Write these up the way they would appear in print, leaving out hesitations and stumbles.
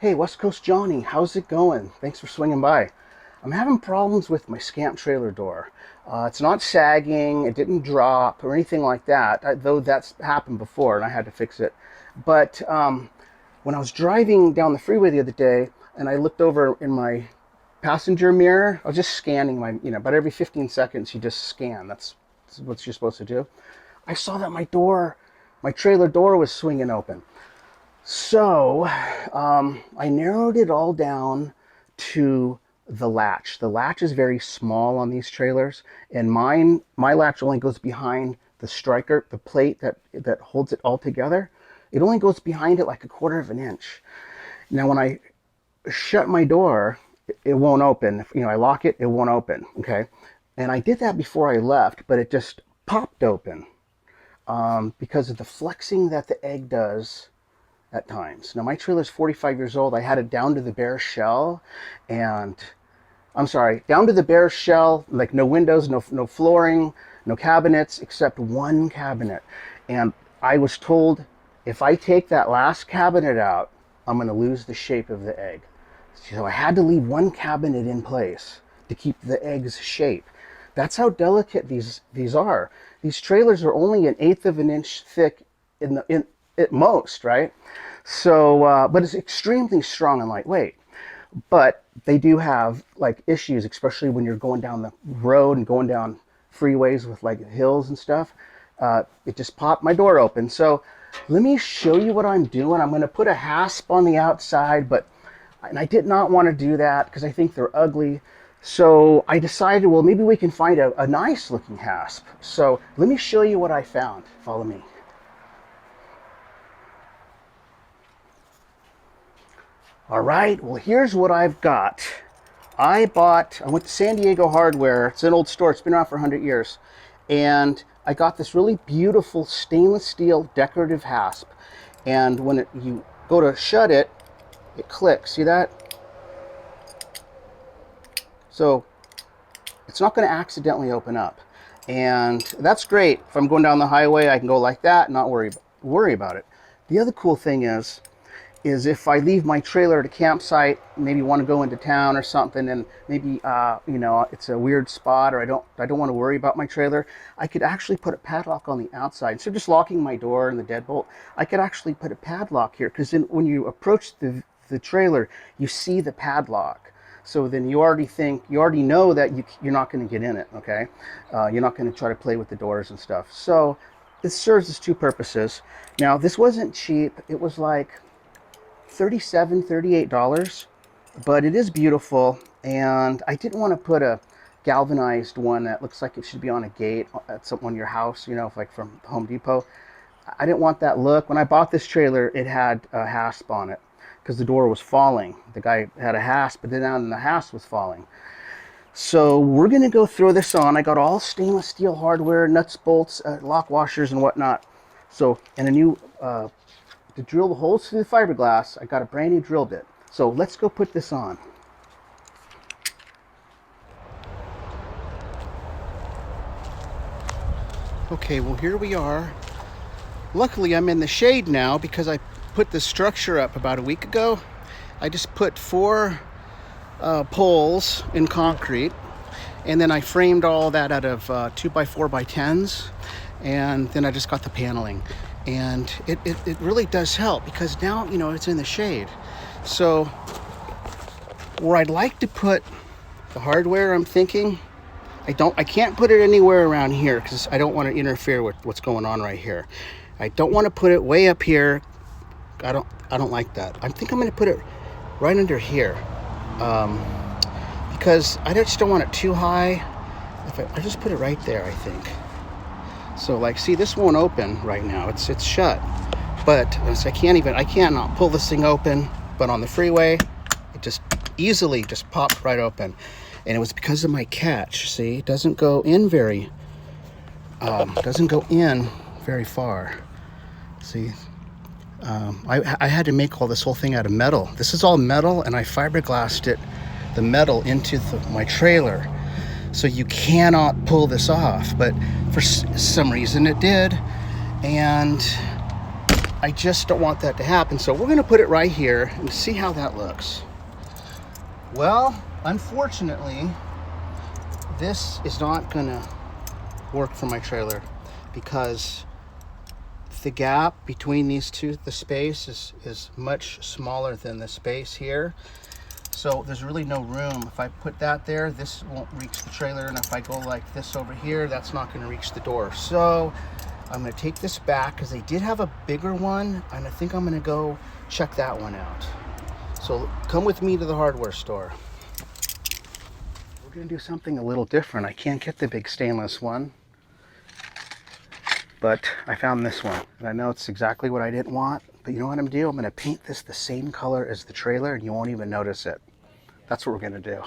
Hey, West Coast Johnny, how's it going? Thanks for swinging by. I'm having problems with my scamp trailer door. It's not sagging, it didn't drop or anything like that, though that's happened before and I had to fix it. But when I was driving down the freeway the other day and I looked over in my passenger mirror, I was just scanning about every 15 seconds you just scan. That's what you're supposed to do. I saw that my trailer door was swinging open. So I narrowed it all down to the latch. The latch is very small on these trailers, and my latch only goes behind the striker, the plate that holds it all together. It only goes behind it like a quarter of an inch. Now, when I shut my door, it won't open. If, I lock it, it won't open. Okay, and I did that before I left, but it just popped open because of the flexing that the egg does at times. Now, my trailer's 45 years old. I had it down to the bare shell, and down to the bare shell, like no windows, no flooring, no cabinets, except one cabinet. And I was told if I take that last cabinet out, I'm going to lose the shape of the egg. So I had to leave one cabinet in place to keep the egg's shape. That's how delicate these are. These trailers are only an eighth of an inch thick at most, right? So, but it's extremely strong and lightweight. But they do have like issues, especially when you're going down the road and going down freeways with like hills and stuff. It just popped my door open. So let me show you what I'm doing. I'm going to put a hasp on the outside, and I did not want to do that because I think they're ugly. So I decided, well, maybe we can find a nice looking hasp. So let me show you what I found. Follow me. All right, well, here's what I've got. I went to San Diego Hardware. It's an old store. It's been around for 100 years. And I got this really beautiful stainless steel decorative hasp. And when you go to shut it, it clicks. See that? So it's not going to accidentally open up. And that's great. If I'm going down the highway, I can go like that and not worry about it. The other cool thing is if I leave my trailer at a campsite, maybe want to go into town or something, and maybe it's a weird spot, or I don't want to worry about my trailer, I could actually put a padlock on the outside. Instead of just locking my door and the deadbolt, I could actually put a padlock here, because when you approach the trailer, you see the padlock. So then you already know that you're not going to get in it, okay? You're not going to try to play with the doors and stuff. So this serves as two purposes. Now, this wasn't cheap. It was like $37, $38, but it is beautiful, and I didn't want to put a galvanized one that looks like it should be on a gate at on your house, like from Home Depot. I didn't want that look. When I bought this trailer, it had a hasp on it because the door was falling. The guy had a hasp, but then the hasp was falling. So we're going to go throw this on. I got all stainless steel hardware, nuts, bolts, lock washers, and whatnot. So, and a new to drill the holes through the fiberglass, I got a brand new drill bit. So let's go put this on. Okay, well, here we are. Luckily, I'm in the shade now because I put this structure up about a week ago. I just put 4 poles in concrete, and then I framed all that out of 2x4x10s, and then I just got the paneling. And it really does help because now, it's in the shade. So where I'd like to put the hardware, I'm thinking, I can't put it anywhere around here because I don't want to interfere with what's going on right here. I don't want to put it way up here. I don't like that. I think I'm going to put it right under here because I just don't want it too high. I just put it right there, I think. So see, this won't open right now. It's shut. But I cannot pull this thing open. But on the freeway, it just easily popped right open. And it was because of my catch. See, it doesn't go in very far. See, I had to make this whole thing out of metal. This is all metal, and I fiberglassed the metal into my trailer. So you cannot pull this off, but for some reason it did, and I just don't want that to happen. So we're gonna put it right here and see how that looks. Well, unfortunately, this is not gonna work for my trailer because the gap between these two, the space is much smaller than the space here. So there's really no room. If I put that there, this won't reach the trailer. And if I go like this over here, that's not gonna reach the door. So I'm gonna take this back because they did have a bigger one. And I think I'm gonna go check that one out. So come with me to the hardware store. We're gonna do something a little different. I can't get the big stainless one, but I found this one. And I know it's exactly what I didn't want, but you know what I'm gonna do? I'm gonna paint this the same color as the trailer and you won't even notice it. That's what we're gonna do.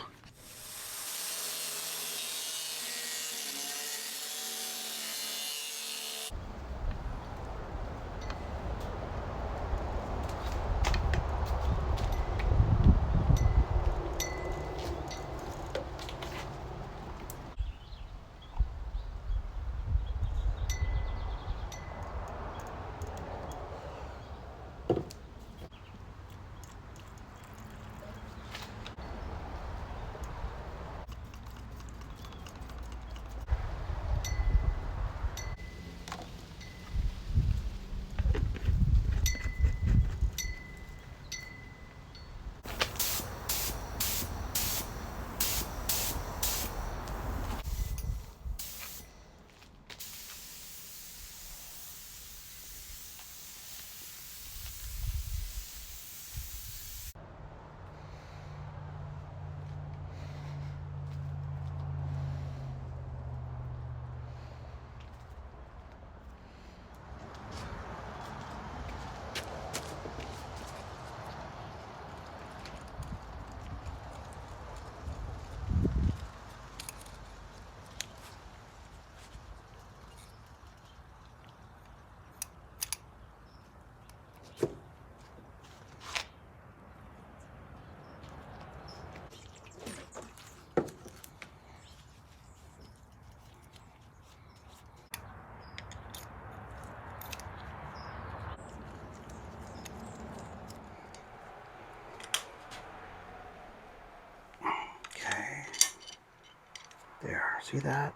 There, see that?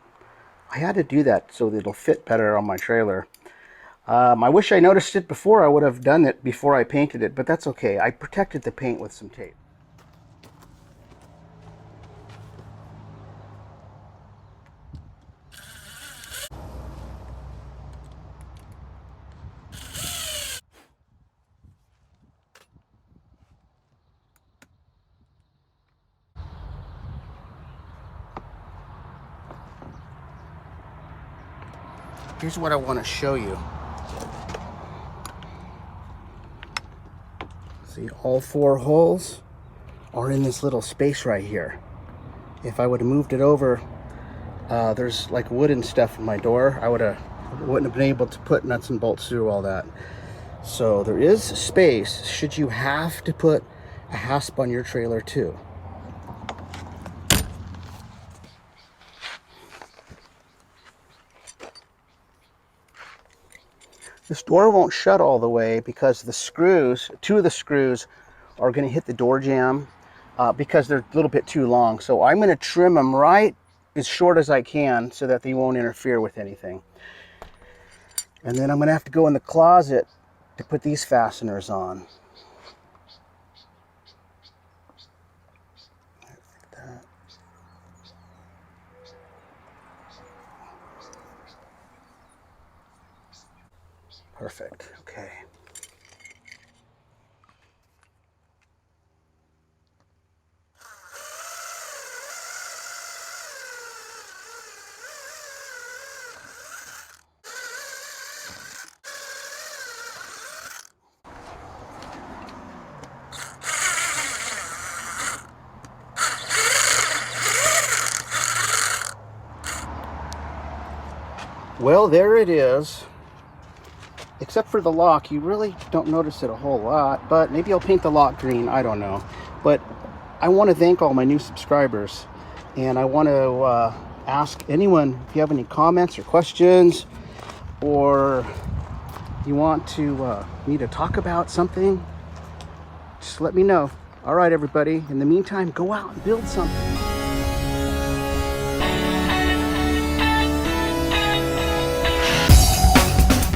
I had to do that so that it'll fit better on my trailer. I wish I noticed it before. I would have done it before I painted it, but that's okay. I protected the paint with some tape. Here's what I want to show you. See, all 4 holes are in this little space right here. If I would have moved it over, there's like wood and stuff in my door. I wouldn't have been able to put nuts and bolts through all that. So there is space should you have to put a hasp on your trailer too. This door won't shut all the way because the screws, 2 of the screws are going to hit the door jamb because they're a little bit too long. So I'm going to trim them right as short as I can so that they won't interfere with anything. And then I'm going to have to go in the closet to put these fasteners on. Like that. Perfect. Okay. Well, there it is. Except for the lock, you really don't notice it a whole lot, but maybe I'll paint the lock green, I don't know. But I want to thank all my new subscribers, and I want to ask anyone if you have any comments or questions, or You want me to talk about something? Just let me know. All right, everybody. In the meantime, go out and build something.